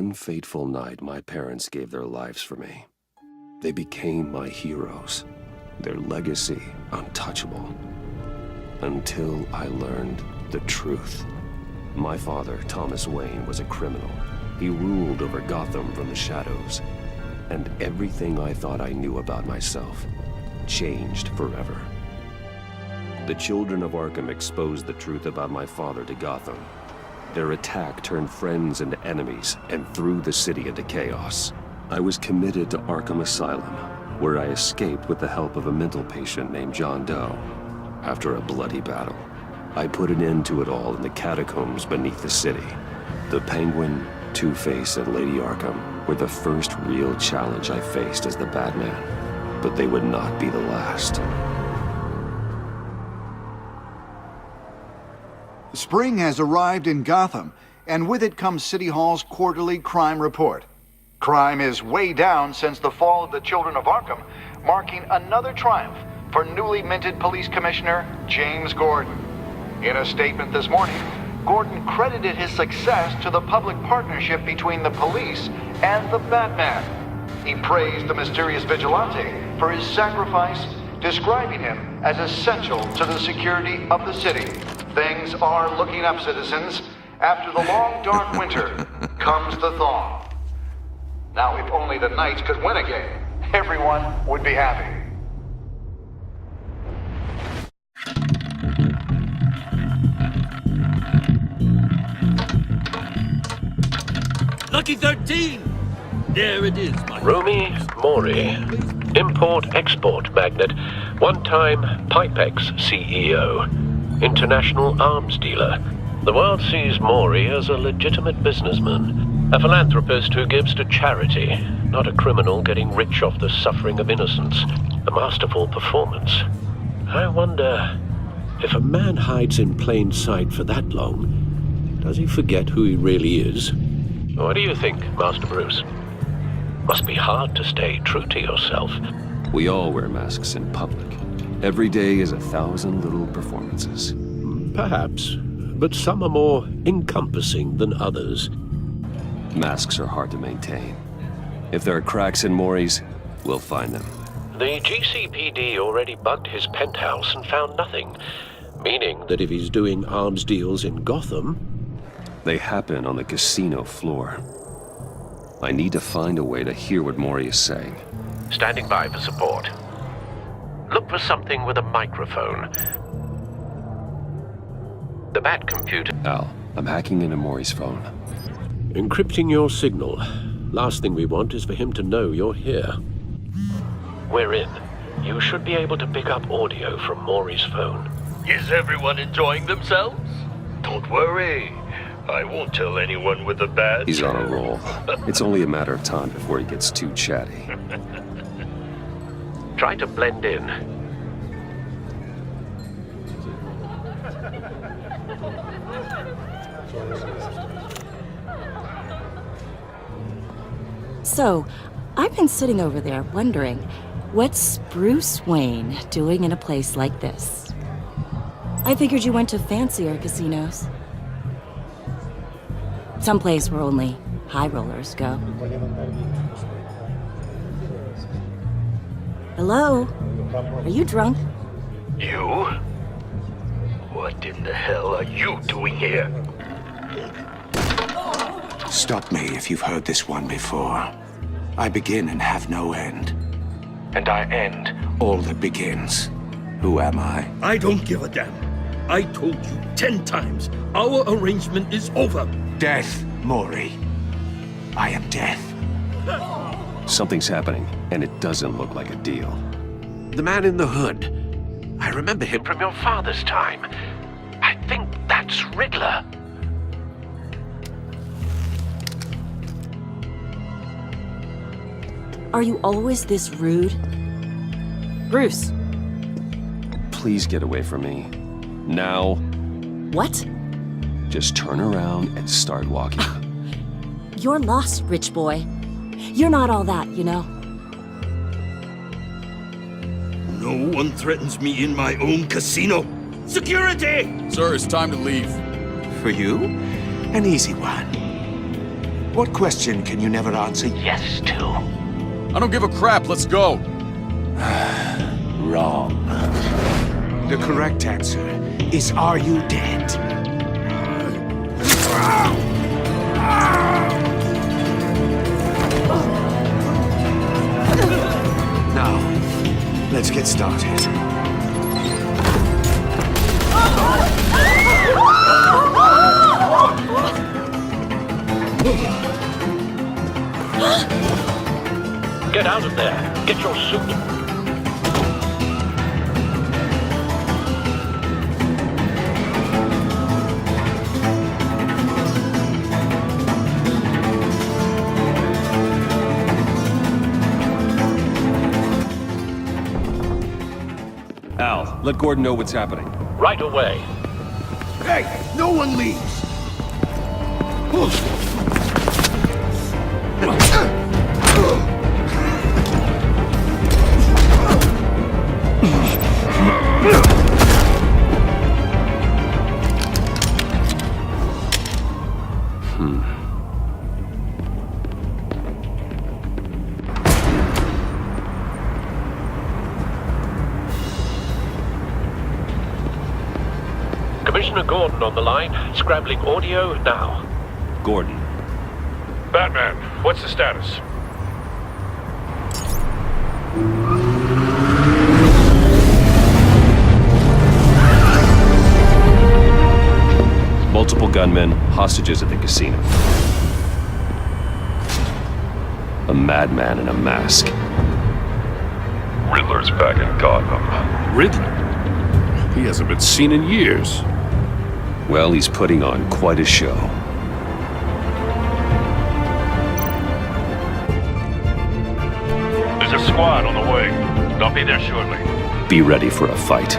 one fateful night, my parents gave their lives for me. They became my heroes, their legacy untouchable. Until I learned the truth. My father, Thomas Wayne, was a criminal. He ruled over Gotham from the shadows. And everything I thought I knew about myself changed forever. The children of Arkham exposed the truth about my father to Gotham. Their attack turned friends into enemies and threw the city into chaos. I was committed to Arkham Asylum, where I escaped with the help of a mental patient named John Doe. After a bloody battle, I put an end to it all in the catacombs beneath the city. The Penguin, Two-Face, and Lady Arkham were the first real challenge I faced as the Batman, but they would not be the last. Spring has arrived in Gotham, and with it comes City Hall's quarterly crime report. Crime is way down since the fall of the Children of Arkham, marking another triumph for newly minted Police Commissioner James Gordon. In a statement this morning, Gordon credited his success to the public partnership between the police and the Batman. He praised the mysterious vigilante for his sacrifice, describing him as essential to the security of the city. Things are looking up, citizens. After the long, dark winter comes the thaw. Now, if only the Knights could win again, everyone would be happy. Lucky 13! There it is, my... Rumi Mori, import-export magnate, one-time Pipex CEO, international arms dealer. The world sees Mori as a legitimate businessman, a philanthropist who gives to charity, not a criminal getting rich off the suffering of innocence. A masterful performance. I wonder, if a man hides in plain sight for that long, does he forget who he really is? What do you think, Master Bruce? Must be hard to stay true to yourself. We all wear masks in public. Every day is 1,000 little performances. Perhaps, but some are more encompassing than others. Masks are hard to maintain. If there are cracks in Mori's, we'll find them. The GCPD already bugged his penthouse and found nothing, meaning that if he's doing arms deals in Gotham... They happen on the casino floor. I need to find a way to hear what Mori is saying. Standing by for support. Look for something with a microphone. The Bat computer... Al, I'm hacking into Mori's phone. Encrypting your signal. Last thing we want is for him to know you're here. We're in. You should be able to pick up audio from Mori's phone. Is everyone enjoying themselves? Don't worry. I won't tell anyone with a badge. He's on a roll. It's only a matter of time before he gets too chatty. Try to blend in. So, I've been sitting over there wondering, what's Bruce Wayne doing in a place like this? I figured you went to fancier casinos. Someplace where only high rollers go. Hello? Are you drunk? You? What in the hell are you doing here? Stop me if you've heard this one before. I begin and have no end. And I end all that begins. Who am I? I don't give a damn. I told you 10 times. Our arrangement is over. Death, Mori. I am death. Something's happening, and it doesn't look like a deal. The man in the hood. I remember him from your father's time. I think that's Riddler. Are you always this rude? Bruce. Please get away from me. Now. What? Just turn around and start walking. You're lost, rich boy. You're not all that, you know. No one threatens me in my own casino. Security! Sir, it's time to leave. For you, an easy one. What question can you never answer yes to? I don't give a crap, let's go! Wrong. The correct answer is, are you dead? Now, let's get started. Get out of there. Get your suit. Al, let Gordon know what's happening. Right away. Hey, no one leaves! Commissioner Gordon on the line, scrambling audio now. Gordon. Batman, what's the status? Multiple gunmen, hostages at the casino. A madman in a mask. Riddler's back in Gotham. Riddler? He hasn't been seen in years. Well, he's putting on quite a show. There's a squad on the way. They'll be there shortly. Be ready for a fight.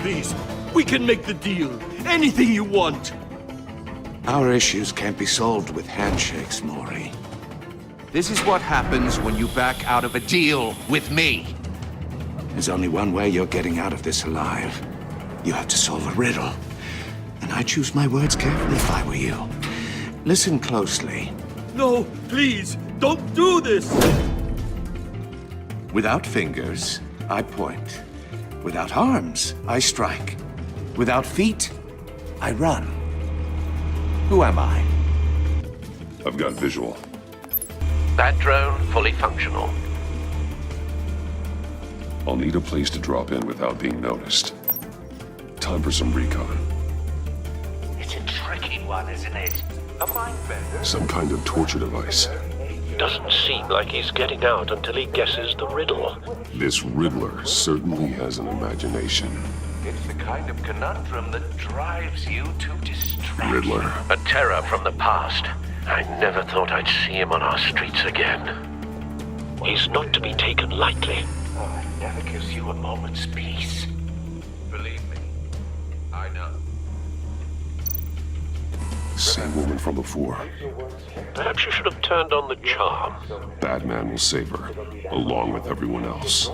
Please, we can make the deal. Anything you want. Our issues can't be solved with handshakes, Maury. This is what happens when you back out of a deal with me. There's only one way you're getting out of this alive. You have to solve a riddle. And I choose my words carefully if I were you. Listen closely. No, please, don't do this! Without fingers, I point. Without arms, I strike. Without feet, I run. Who am I? I've got visual. That drone fully functional. I'll need a place to drop in without being noticed. Time for some recon. It's a tricky one, isn't it? A mind bender. Some kind of torture device. Doesn't seem like he's getting out until he guesses the riddle. This Riddler certainly has an imagination. It's the kind of conundrum that drives you to distraction. Riddler. A terror from the past. I never thought I'd see him on our streets again. He's not to be taken lightly. Oh, it never gives you a moment's peace. Believe me, I know. Same woman from before. Perhaps you should have turned on the charm. Batman will save her, along with everyone else.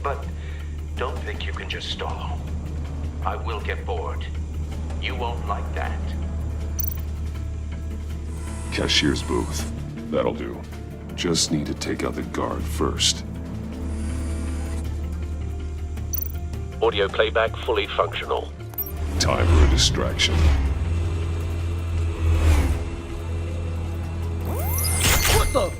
But don't think you can just stall. I will get bored. You won't like that. Cashier's booth. That'll do. Just need to take out the guard first. Audio playback fully functional. Time for a distraction. What the?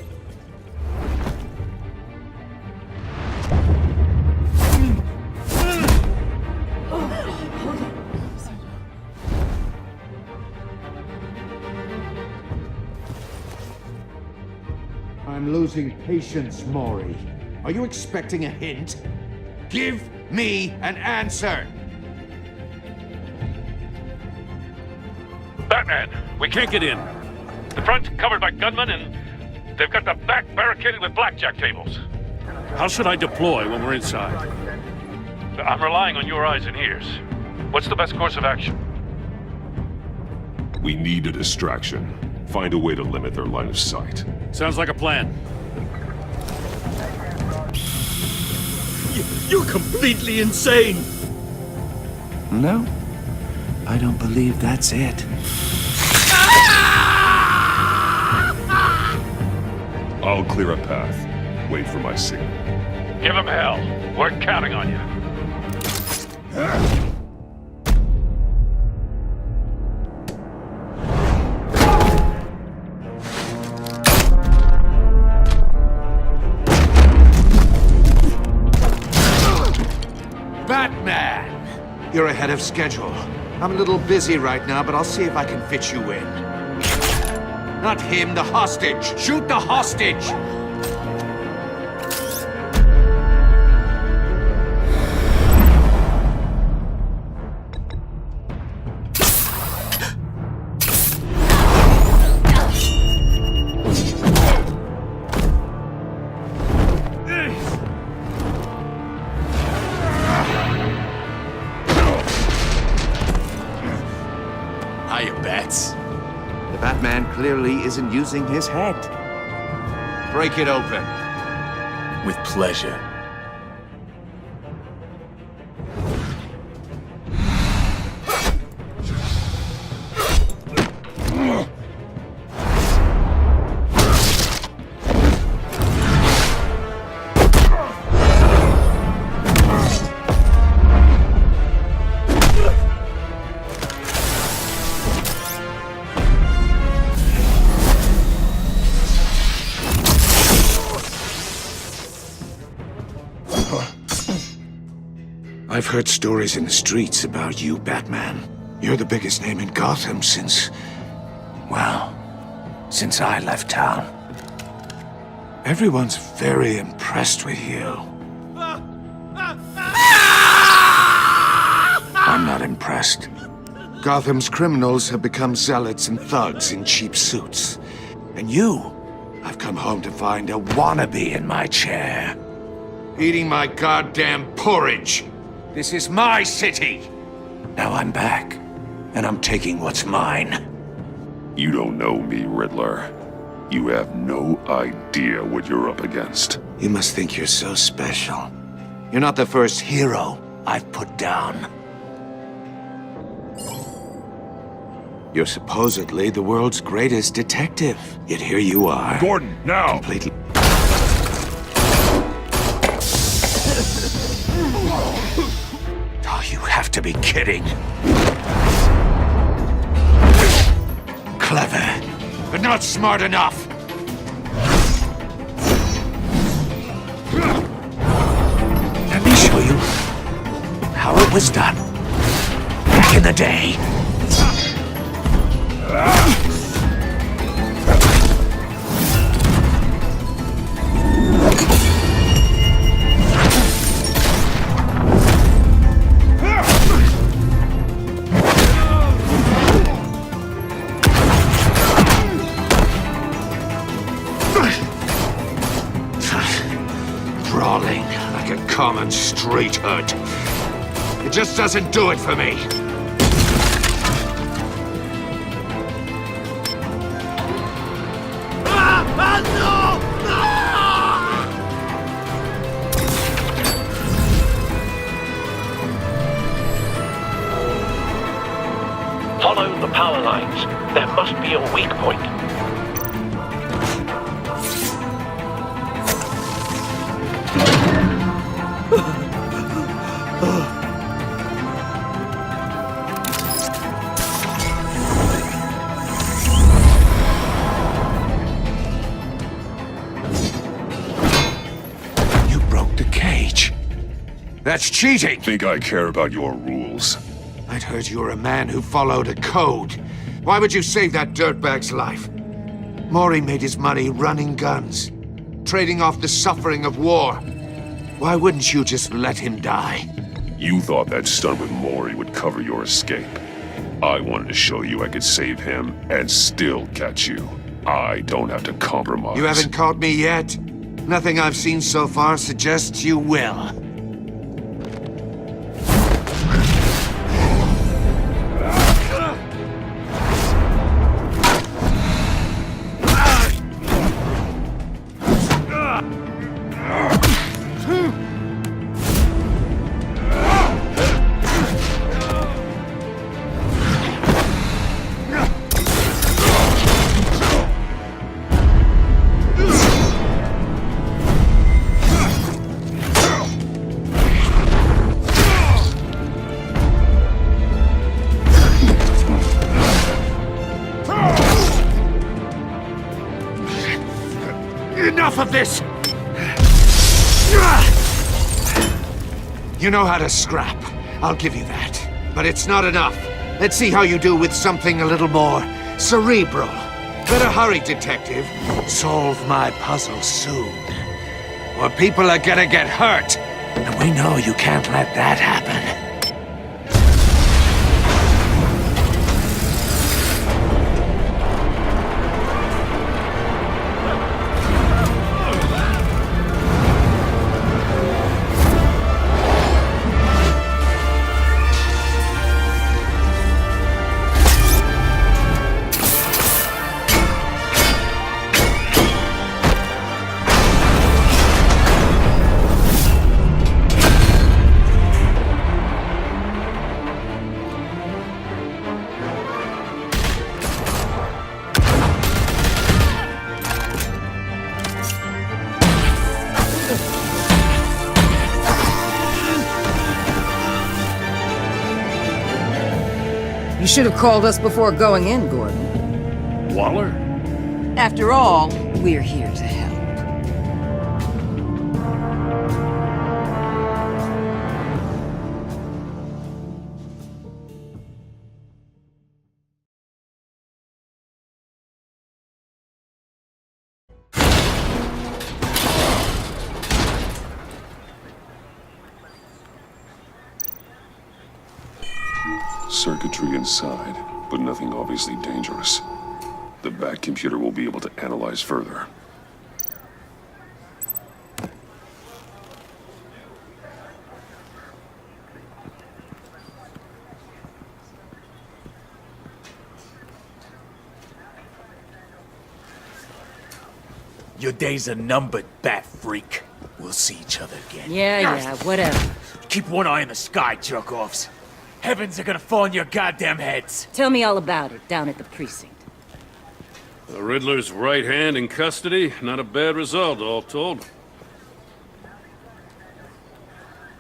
I'm losing patience, Maury. Are you expecting a hint? Give me an answer! Batman, we can't get in. The front covered by gunmen, and they've got the back barricaded with blackjack tables. How should I deploy when we're inside? I'm relying on your eyes and ears. What's the best course of action? We need a distraction. Find a way to limit their line of sight. Sounds like a plan. You're completely insane! No, I don't believe that's it. I'll clear a path. Wait for my signal. Give him hell. We're counting on you. Batman! You're ahead of schedule. I'm a little busy right now, but I'll see if I can fit you in. Not him, the hostage! Shoot the hostage! Hiya, Bats. The Batman clearly isn't using his head. Break it open. With pleasure. I've heard stories in the streets about you, Batman. You're the biggest name in Gotham since... well, since I left town. Everyone's very impressed with you. I'm not impressed. Gotham's criminals have become zealots and thugs in cheap suits. And you, I've come home to find a wannabe in my chair. Eating my goddamn porridge! This is my city! Now I'm back, and I'm taking what's mine. You don't know me, Riddler. You have no idea what you're up against. You must think you're so special. You're not the first hero I've put down. You're supposedly the world's greatest detective. Yet here you are. Gordon, now! Completely... Oh, you have to be kidding. Clever, but not smart enough. Let me show you how it was done back in the day. Brawling like a common street hood. It just doesn't do it for me. Follow the power lines. There must be a weak point. You broke the cage. That's cheating! Think I care about your rules? I'd heard you were a man who followed a code. Why would you save that dirtbag's life? Maury made his money running guns, trading off the suffering of war. Why wouldn't you just let him die? You thought that stunt with Maury would cover your escape. I wanted to show you I could save him and still catch you. I don't have to compromise. You haven't caught me yet. Nothing I've seen so far suggests you will. enough of this! You know how to scrap. I'll give you that. But it's not enough. Let's see how you do with something a little more cerebral. Better hurry, detective. Solve my puzzle soon. Or people are gonna get hurt. And we know you can't let that happen. You should have called us before going in, Gordon. Waller? After all, we're here to help. Circuitry inside, but nothing obviously dangerous. The Bat computer will be able to analyze further. Your days are numbered, Bat Freak. We'll see each other again. Yeah, whatever. Keep one eye in the sky, jerk-offs. Heavens are gonna fall on your goddamn heads. Tell me all about it down at the precinct. The Riddler's right hand in custody. Not a bad result, all told.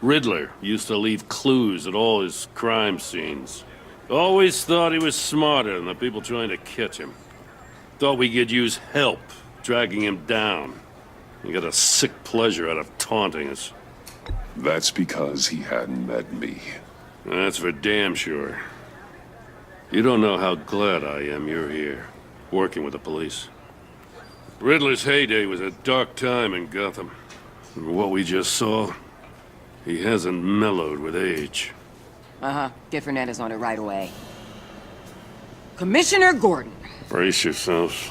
Riddler used to leave clues at all his crime scenes. Always thought he was smarter than the people trying to catch him. Thought we could use help, dragging him down. He got a sick pleasure out of taunting us. That's because he hadn't met me. That's for damn sure. You don't know how glad I am you're here, working with the police. Riddler's heyday was a dark time in Gotham. And what we just saw, he hasn't mellowed with age. Uh-huh. Get Fernandez on it right away. Commissioner Gordon. Brace yourselves.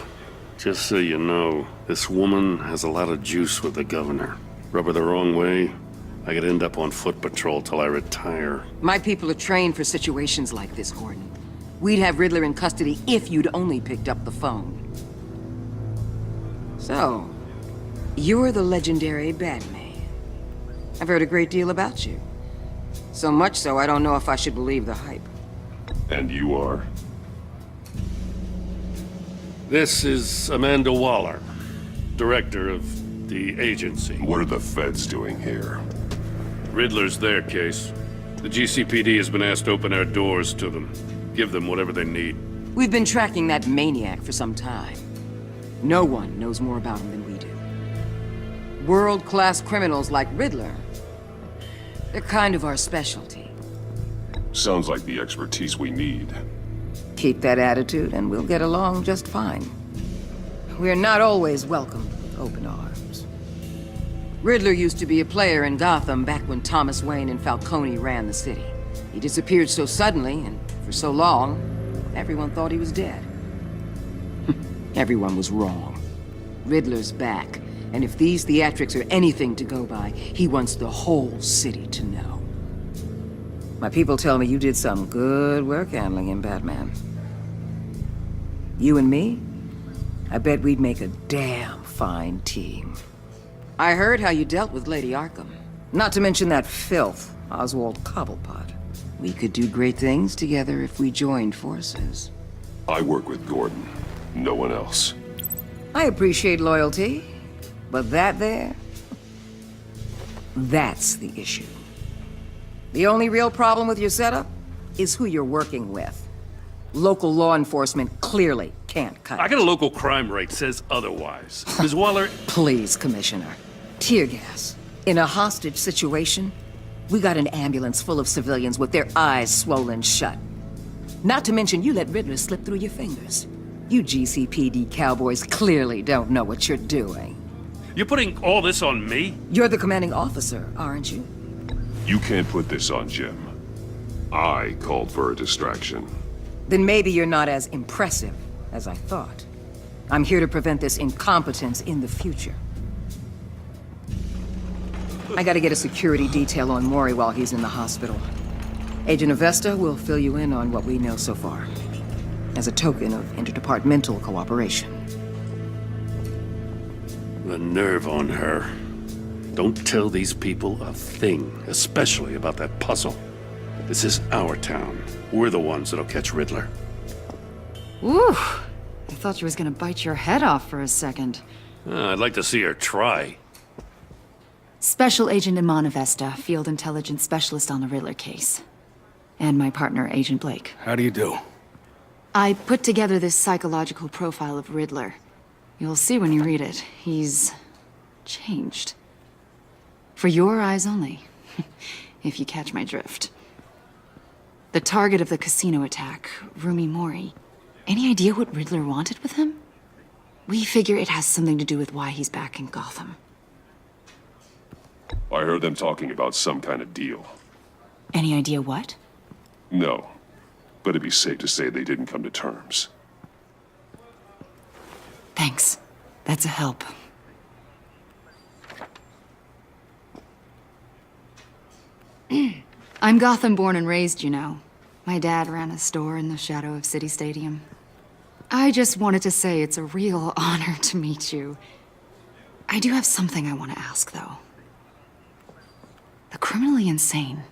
Just so you know, this woman has a lot of juice with the governor. Rub her the wrong way, I could end up on foot patrol till I retire. My people are trained for situations like this, Gordon. We'd have Riddler in custody if you'd only picked up the phone. So, you're the legendary Batman. I've heard a great deal about you. So much so, I don't know if I should believe the hype. And you are? This is Amanda Waller, director of the agency. What are the feds doing here? Riddler's their case. The GCPD has been asked to open our doors to them. Give them whatever they need. We've been tracking that maniac for some time. No one knows more about him than we do. World-class criminals like Riddler. They're kind of our specialty. Sounds like the expertise we need. Keep that attitude and we'll get along just fine. We're not always welcomed with open arms. Riddler used to be a player in Gotham back when Thomas Wayne and Falcone ran the city. He disappeared so suddenly and for so long, everyone thought he was dead. Everyone was wrong. Riddler's back, and if these theatrics are anything to go by, he wants the whole city to know. My people tell me you did some good work handling him, Batman. You and me? I bet we'd make a damn fine team. I heard how you dealt with Lady Arkham. Not to mention that filth, Oswald Cobblepot. We could do great things together if we joined forces. I work with Gordon. No one else. I appreciate loyalty, but that there... that's the issue. The only real problem with your setup is who you're working with. Local law enforcement clearly can't cut I it. got a local crime rate says otherwise. Ms. Waller, Please, Commissioner. Tear gas. In a hostage situation, we got an ambulance full of civilians with their eyes swollen shut. Not to mention you let Riddler slip through your fingers. You GCPD cowboys clearly don't know what you're doing. you're putting all this on me? You're the commanding officer, aren't you? You can't put this on Jim. I called for a distraction. Then maybe you're not as impressive as I thought. I'm here to prevent this incompetence in the future. I gotta get a security detail on Maury while he's in the hospital. Agent Avesta will fill you in on what we know so far, as a token of interdepartmental cooperation. The nerve on her. Don't tell these people a thing, especially about that puzzle. This is our town. We're the ones that'll catch Riddler. Ooh, I thought you was gonna bite your head off for a second. I'd like to see her try. Special Agent Iman Avesta, Field Intelligence Specialist on the Riddler case. And my partner, Agent Blake. How do you do? I put together this psychological profile of Riddler. You'll see when you read it. He's changed. For your eyes only, if you catch my drift. The target of the casino attack, Rumi Mori. Any idea what Riddler wanted with him? We figure it has something to do with why he's back in Gotham. I heard them talking about some kind of deal. Any idea what? No, but it'd be safe to say they didn't come to terms. Thanks. That's a help. I'm Gotham born and raised, you know. My dad ran a store in the shadow of City Stadium. I just wanted to say it's a real honor to meet you. I do have something I want to ask, though. The criminally insane.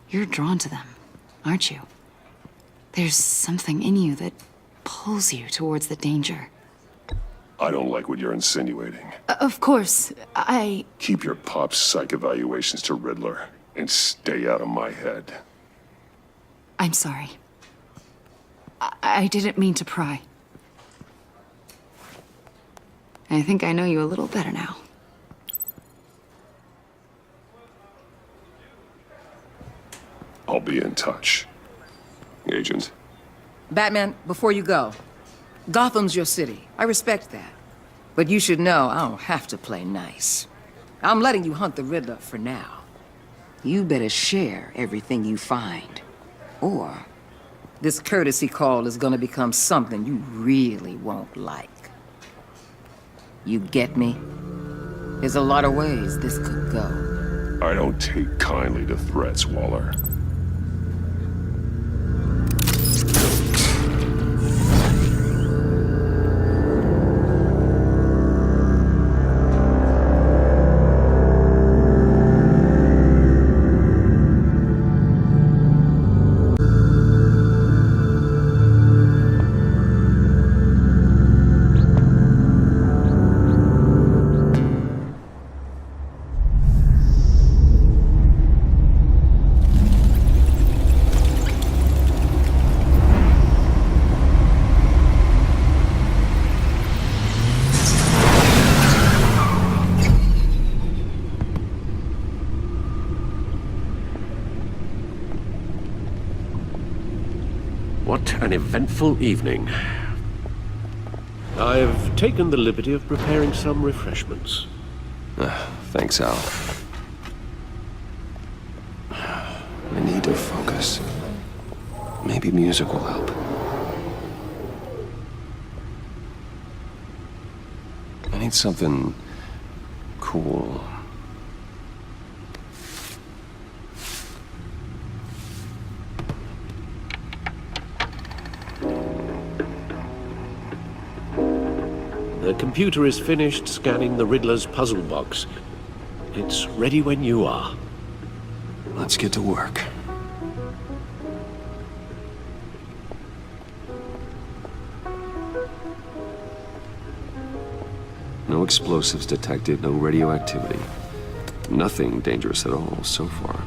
You're drawn to them, aren't you? There's something in you that pulls you towards the danger. I don't like what you're insinuating. Of course, I... Keep your pop psych evaluations to Riddler and stay out of my head. I'm sorry. I didn't mean to pry. I think I know you a little better now. I'll be in touch. Agent. Batman, before you go, Gotham's your city. I respect that. But you should know I don't have to play nice. I'm letting you hunt the Riddler for now. You better share everything you find. Or this courtesy call is gonna become something you really won't like. You get me? There's a lot of ways this could go. I don't take kindly to threats, Waller. What an eventful evening. I've taken the liberty of preparing some refreshments. Thanks, Al. I need to focus. Maybe music will help. I need something cool. The computer is finished scanning the Riddler's puzzle box. It's ready when you are. Let's get to work. No explosives detected, no radioactivity. Nothing dangerous at all so far.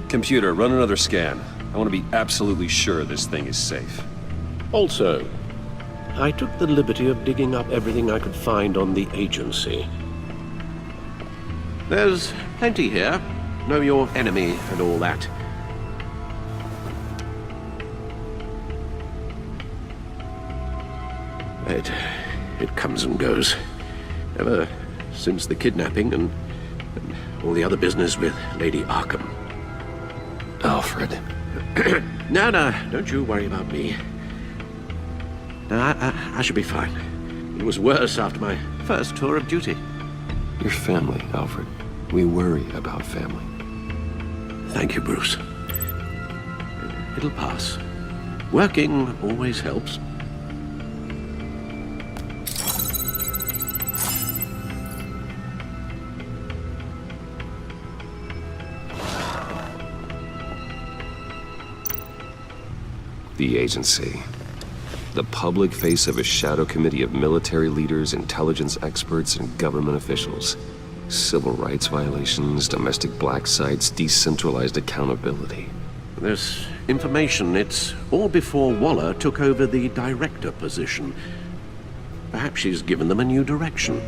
Computer, run another scan. I want to be absolutely sure this thing is safe. Also, I took the liberty of digging up everything I could find on the agency. There's plenty here. Know your enemy and all that. It comes and goes. Ever since the kidnapping and all the other business with Lady Arkham. Alfred. No, don't you worry about me. No, I should be fine. It was worse after my first tour of duty. Your family, Alfred. We worry about family. Thank you, Bruce. It'll pass. Working always helps. The agency. The public face of a shadow committee of military leaders, intelligence experts, and government officials. Civil rights violations, domestic black sites, decentralized accountability. This information, it's all before Waller took over the director position. Perhaps she's given them a new direction.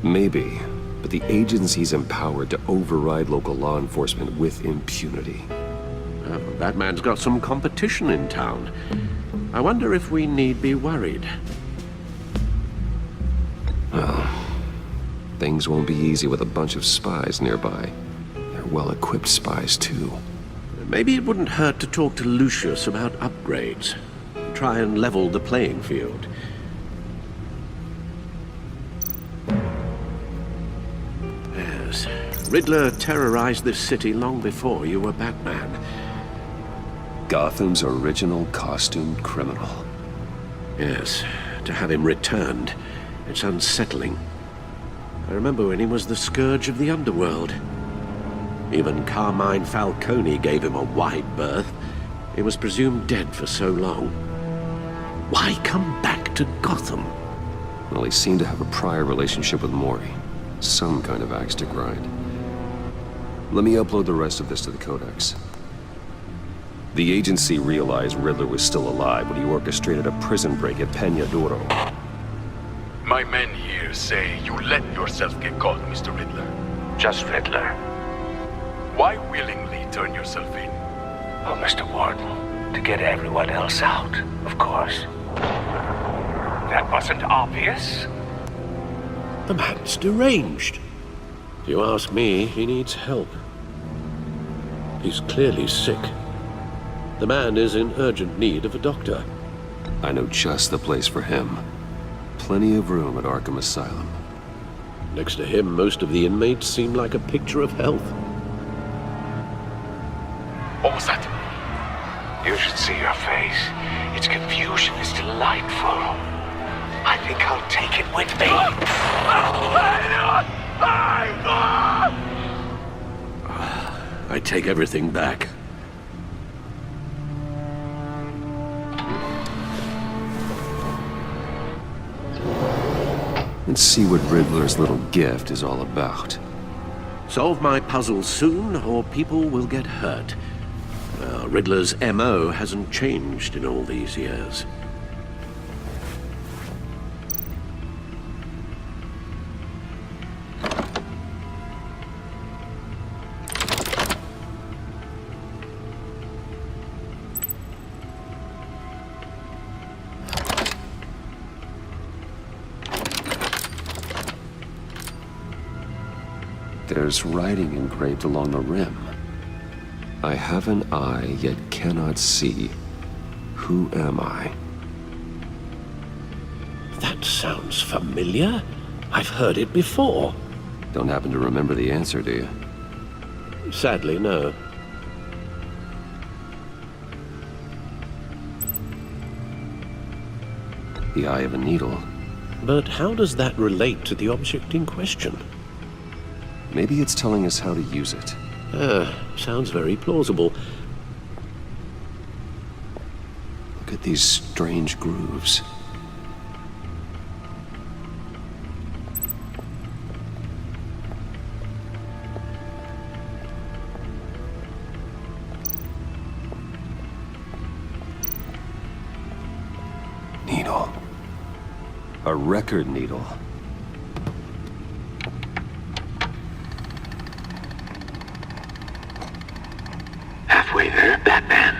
Maybe, but the agency's empowered to override local law enforcement with impunity. Oh, that man's got some competition in town. I wonder if we need be worried. Well, things won't be easy with a bunch of spies nearby. They're well-equipped spies, too. Maybe it wouldn't hurt to talk to Lucius about upgrades. Try and level the playing field. Yes, Riddler terrorized this city long before you were Batman. Gotham's original costumed criminal. Yes, to have him returned, it's unsettling. I remember when he was the scourge of the underworld. Even Carmine Falcone gave him a wide berth. He was presumed dead for so long. Why come back to Gotham? Well, he seemed to have a prior relationship with Mori. Some kind of axe to grind. Let me upload the rest of this to the Codex. The agency realized Riddler was still alive when he orchestrated a prison break at Peña Duro. My men here say you let yourself get caught, Mr. Riddler. Just Riddler. Why willingly turn yourself in? Oh, Mr. Warden, to get everyone else out, of course. That wasn't obvious? The man's deranged. If you ask me, he needs help. He's clearly sick. The man is in urgent need of a doctor. I know just the place for him. Plenty of room at Arkham Asylum. Next to him, most of the inmates seem like a picture of health. What was that? You should see your face. Its confusion is delightful. I think I'll take it with me. I take everything back. Let's see what Riddler's little gift is all about. Solve my puzzle soon, or people will get hurt. Riddler's M.O. hasn't changed in all these years. There's writing engraved along the rim. I have an eye, yet cannot see. Who am I? That sounds familiar. I've heard it before. Don't happen to remember the answer, do you? Sadly, no. The eye of a needle. But how does that relate to the object in question? Maybe it's telling us how to use it. Sounds very plausible. Look at these strange grooves. A record needle. Halfway there, Batman.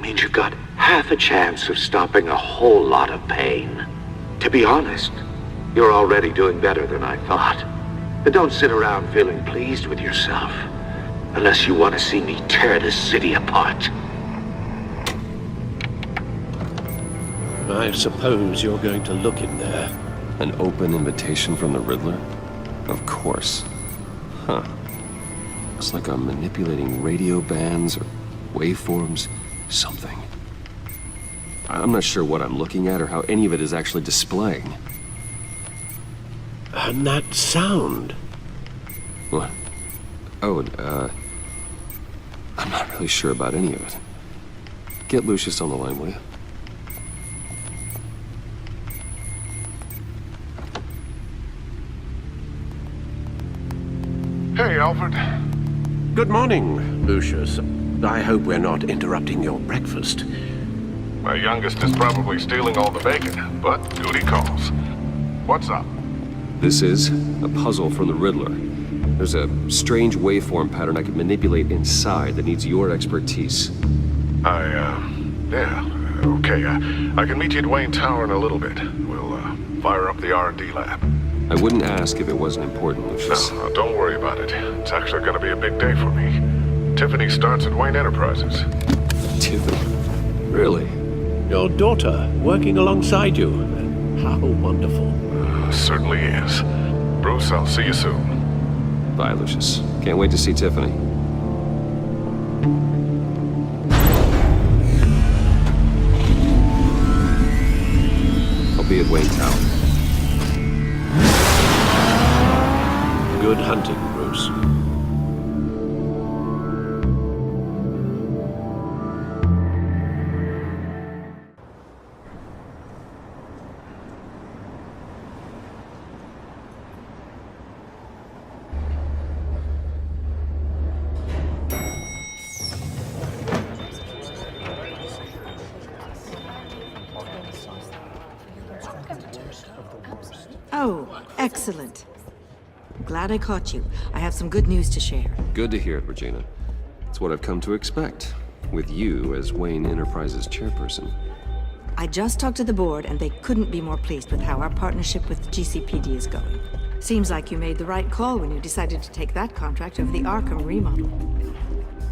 Means you've got half a chance of stopping a whole lot of pain. To be honest, you're already doing better than I thought. But don't sit around feeling pleased with yourself. Unless you want to see me tear this city apart. I suppose you're going to look in there. An open invitation from the Riddler? Of course. Huh. Looks like I'm manipulating radio bands or waveforms, something. I'm not sure what I'm looking at or how any of it is actually displaying. And that sound? What? Oh, I'm not really sure about any of it. Get Lucius on the line, will you? Hey, Alfred. Good morning, Lucius. I hope we're not interrupting your breakfast. My youngest is probably stealing all the bacon, but duty calls. What's up? This is a puzzle from the Riddler. There's a strange waveform pattern I can manipulate inside that needs your expertise. Yeah, okay. I can meet you at Wayne Tower in a little bit. We'll, fire up the R&D lab. I wouldn't ask if it wasn't important, Lucius. No, don't worry about it. It's actually gonna be a big day for me. Tiffany starts at Wayne Enterprises. Tiffany? Really? Your daughter working alongside you. How wonderful. Certainly is. Bruce, I'll see you soon. Bye, Lucius. Can't wait to see Tiffany. I'll be at Wayne Tower. Good hunting, Bruce. Oh, excellent. Glad I caught you. I have some good news to share. Good to hear it, Regina. It's what I've come to expect, with you as Wayne Enterprises chairperson. I just talked to the board, and they couldn't be more pleased with how our partnership with GCPD is going. Seems like you made the right call when you decided to take that contract over the Arkham remodel.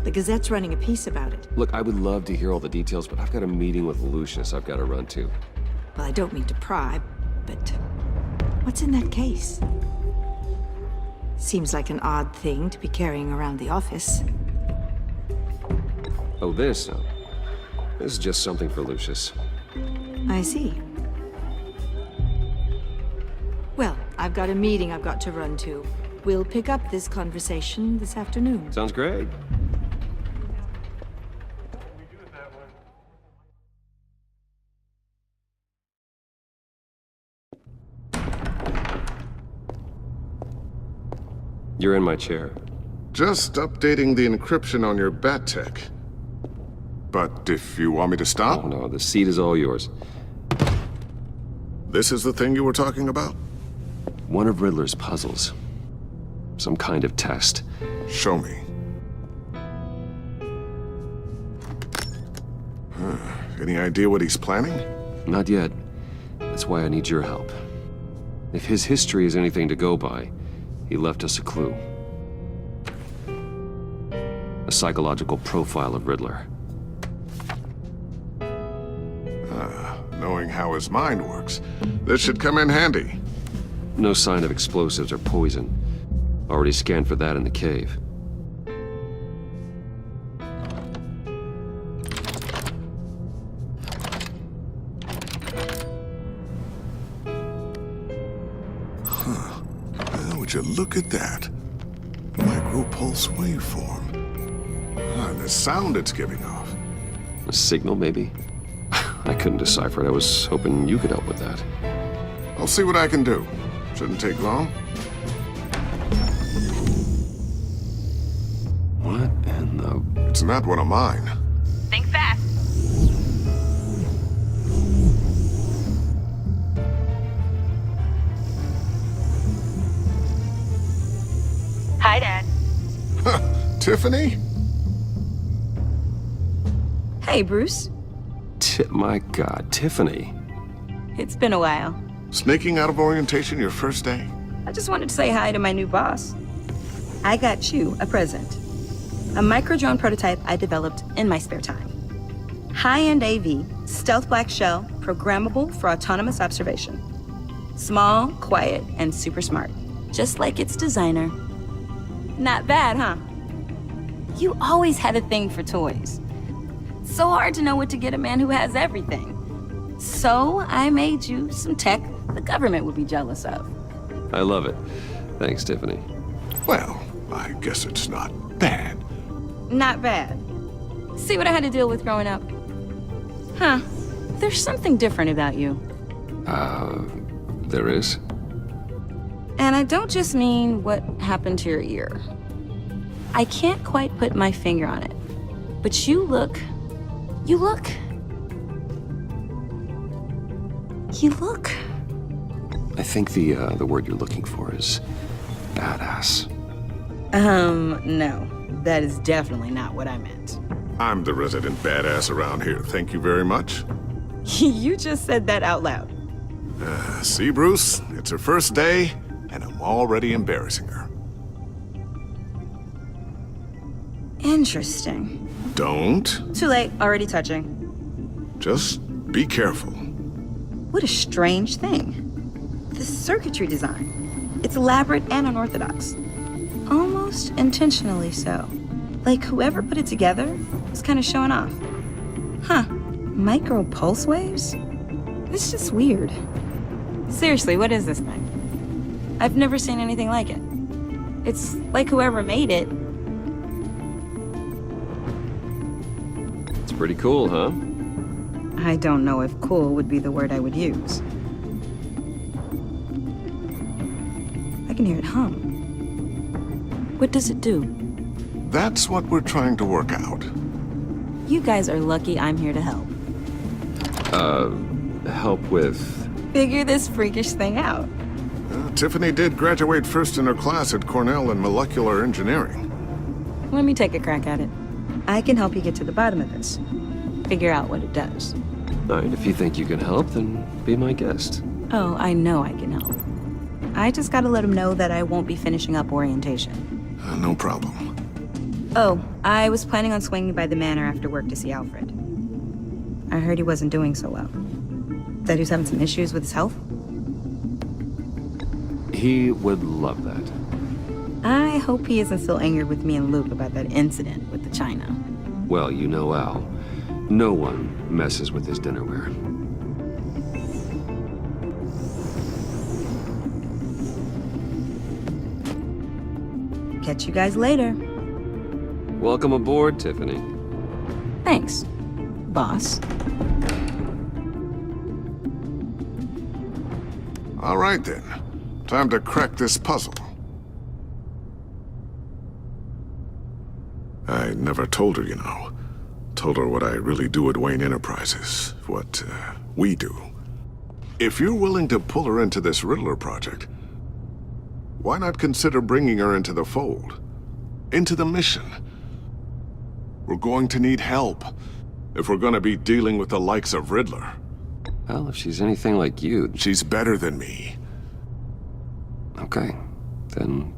The Gazette's running a piece about it. Look, I would love to hear all the details, but I've got a meeting with Lucius I've got to run to. Well, I don't mean to pry, but what's in that case? Seems like an odd thing to be carrying around the office. Oh, this? No. This is just something for Lucius. I see. Well, I've got a meeting I've got to run to. We'll pick up this conversation this afternoon. Sounds great. You're in my chair. Just updating the encryption on your bat tech. But if you want me to stop? Oh, no, the seat is all yours. This is the thing you were talking about? One of Riddler's puzzles. Some kind of test. Show me. Any idea what he's planning? Not yet. That's why I need your help. If his history is anything to go by, he left us a clue. A psychological profile of Riddler. Knowing how his mind works, this should come in handy. No sign of explosives or poison. Already scanned for that in the cave. Would you look at that? Micropulse waveform. And the sound it's giving off. A signal, maybe? I couldn't decipher it. I was hoping you could help with that. I'll see what I can do. Shouldn't take long. What in the... It's not one of mine. Think fast. Tiffany? Hey, Bruce. My God, Tiffany. It's been a while. Sneaking out of orientation your first day? I just wanted to say hi to my new boss. I got you a present. A micro-drone prototype I developed in my spare time. High-end AV, stealth black shell, programmable for autonomous observation. Small, quiet, and super smart. Just like its designer. Not bad, huh? You always had a thing for toys. So hard to know what to get a man who has everything. So I made you some tech the government would be jealous of. I love it. Thanks, Tiffany. Well, I guess it's not bad. Not bad. See what I had to deal with growing up? Huh. There's something different about you. There is? And I don't just mean what happened to your ear. I can't quite put my finger on it. But you look... I think the word you're looking for is badass. No. That is definitely not what I meant. I'm the resident badass around here. Thank you very much. You just said that out loud. See, Bruce? It's her first day, and I'm already embarrassing her. Interesting. Don't. Too late, already touching. Just be careful. What a strange thing. The circuitry design. It's elaborate and unorthodox. Almost intentionally so. Like whoever put it together is kind of showing off. Huh. Micro pulse waves? It's just weird. Seriously, what is this thing? I've never seen anything like it. It's like whoever made it. It's pretty cool, huh? I don't know if cool would be the word I would use. I can hear it hum. What does it do? That's what we're trying to work out. You guys are lucky I'm here to help. Help with... Figure this freakish thing out. Tiffany did graduate first in her class at Cornell in molecular engineering. Let me take a crack at it. I can help you get to the bottom of this. Figure out what it does. All right, if you think you can help, then be my guest. Oh, I know I can help. I just gotta let him know that I won't be finishing up orientation. No problem. Oh, I was planning on swinging by the manor after work to see Alfred. I heard he wasn't doing so well. That he was having some issues with his health? He would love that. I hope he isn't still angered with me and Luke about that incident with the china. Well, you know Al. No one messes with his dinnerware. Catch you guys later. Welcome aboard, Tiffany. Thanks, boss. All right, then. Time to crack this puzzle. I never told her, you know. Told her what I really do at Wayne Enterprises. What, we do. If you're willing to pull her into this Riddler project, why not consider bringing her into the fold? Into the mission? We're going to need help if we're going to be dealing with the likes of Riddler. Well, if she's anything like you... She's better than me. Okay, then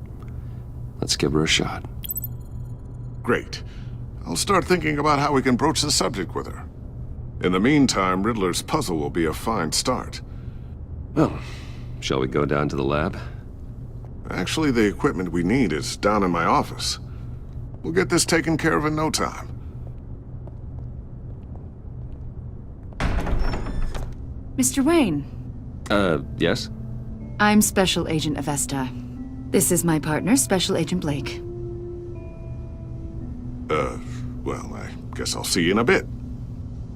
let's give her a shot. Great. I'll start thinking about how we can broach the subject with her. In the meantime, Riddler's puzzle will be a fine start. Well, shall we go down to the lab? Actually, the equipment we need is down in my office. We'll get this taken care of in no time. Mr. Wayne. Yes? I'm Special Agent Avesta. This is my partner, Special Agent Blake. Well, I guess I'll see you in a bit.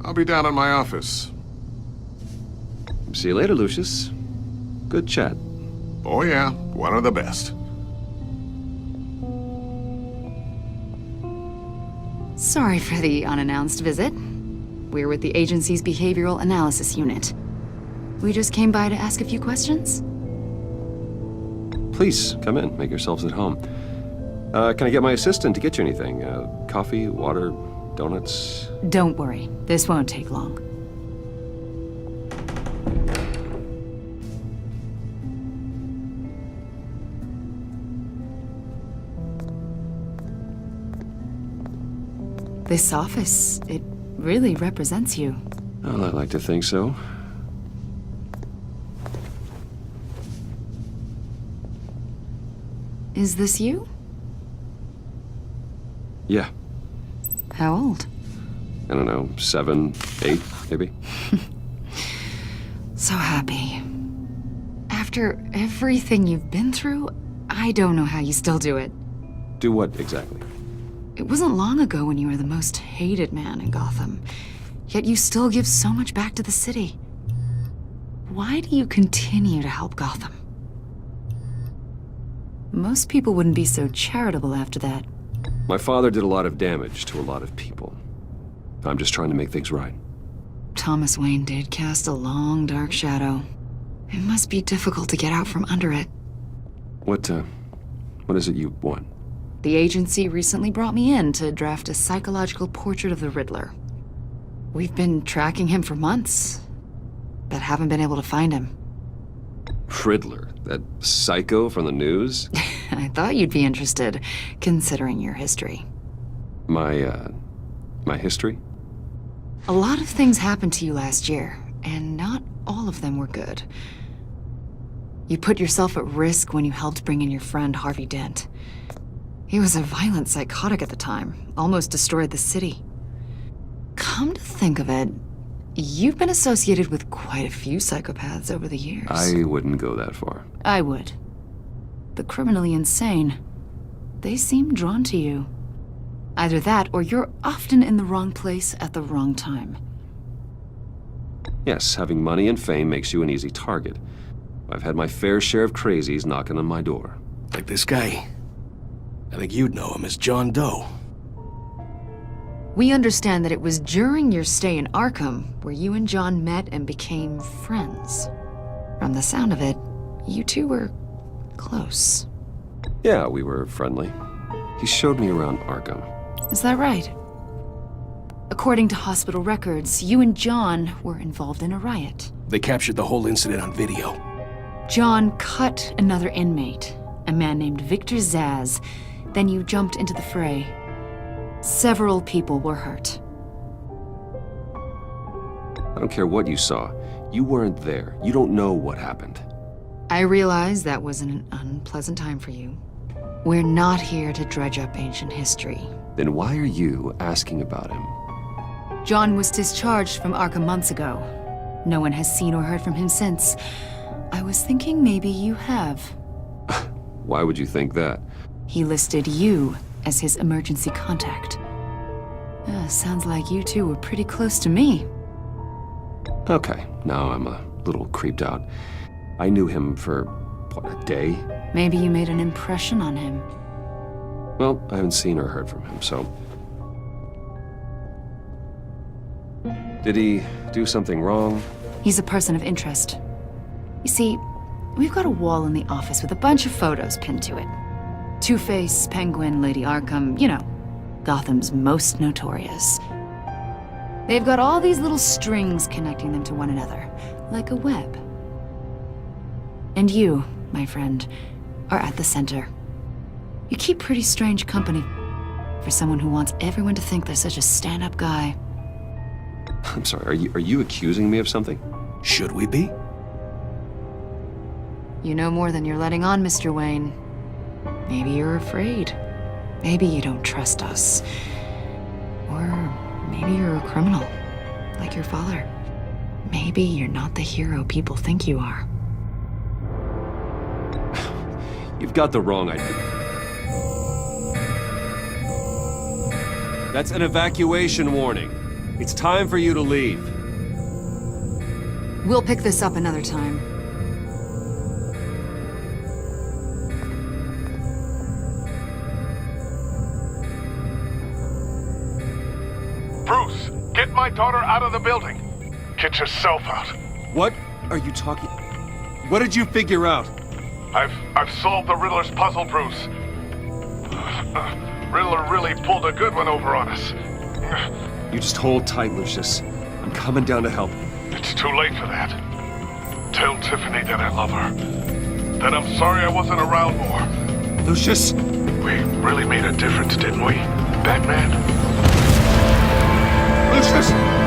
I'll be down in my office. See you later, Lucius. Good chat. Oh yeah, one of the best. Sorry for the unannounced visit. We're with the agency's Behavioral Analysis Unit. We just came by to ask a few questions. Please, come in. Make yourselves at home. Can I get my assistant to get you anything? Coffee, water, donuts? Don't worry, this won't take long. This office, it really represents you. Well, I'd like to think so. Is this you? Yeah. How old? I don't know, 7, 8, maybe? So happy. After everything you've been through, I don't know how you still do it. Do what exactly? It wasn't long ago when you were the most hated man in Gotham, yet you still give so much back to the city. Why do you continue to help Gotham? Most people wouldn't be so charitable after that. My father did a lot of damage to a lot of people. I'm just trying to make things right. Thomas Wayne did cast a long, dark shadow. It must be difficult to get out from under it. What is it you want? The agency recently brought me in to draft a psychological portrait of the Riddler. We've been tracking him for months, but haven't been able to find him. Riddler? That psycho from the news? I thought you'd be interested, considering your history. My history? A lot of things happened to you last year, and not all of them were good. You put yourself at risk when you helped bring in your friend Harvey Dent. He was a violent psychotic at the time, almost destroyed the city. Come to think of it, you've been associated with quite a few psychopaths over the years. I wouldn't go that far. I would. The criminally insane. They seem drawn to you. Either that, or you're often in the wrong place at the wrong time. Yes, having money and fame makes you an easy target. I've had my fair share of crazies knocking on my door. Like this guy. I think you'd know him as John Doe. We understand that it was during your stay in Arkham where you and John met and became friends. From the sound of it, you two were close. Yeah, we were friendly. He showed me around Arkham. Is that right? According to hospital records, you and John were involved in a riot. They captured the whole incident on video. John cut another inmate, a man named Victor Zsasz. Then you jumped into the fray. Several people were hurt. I don't care what you saw. You weren't there. You don't know what happened. I realize that was an unpleasant time for you. We're not here to dredge up ancient history. Then why are you asking about him? John was discharged from Arkham months ago. No one has seen or heard from him since. I was thinking maybe you have. Why would you think that? He listed you as his emergency contact. Sounds like you two were pretty close to me. Okay, now I'm a little creeped out. I knew him for, what, a day? Maybe you made an impression on him. Well, I haven't seen or heard from him, so... Did he do something wrong? He's a person of interest. You see, we've got a wall in the office with a bunch of photos pinned to it. Two-Face, Penguin, Lady Arkham, you know, Gotham's most notorious. They've got all these little strings connecting them to one another, like a web. And you, my friend, are at the center. You keep pretty strange company for someone who wants everyone to think they're such a stand-up guy. I'm sorry, are you accusing me of something? Should we be? You know more than you're letting on, Mr. Wayne. Maybe you're afraid. Maybe you don't trust us. Or maybe you're a criminal, like your father. Maybe you're not the hero people think you are. You've got the wrong idea. That's an evacuation warning. It's time for you to leave. We'll pick this up another time. Bruce, get my daughter out of the building. Get yourself out. What are you talking... What did you figure out? I've solved the Riddler's puzzle, Bruce. Riddler really pulled a good one over on us. You just hold tight, Lucius. I'm coming down to help. It's too late for that. Tell Tiffany that I love her. That I'm sorry I wasn't around more. Lucius! We really made a difference, didn't we, Batman? Lucius!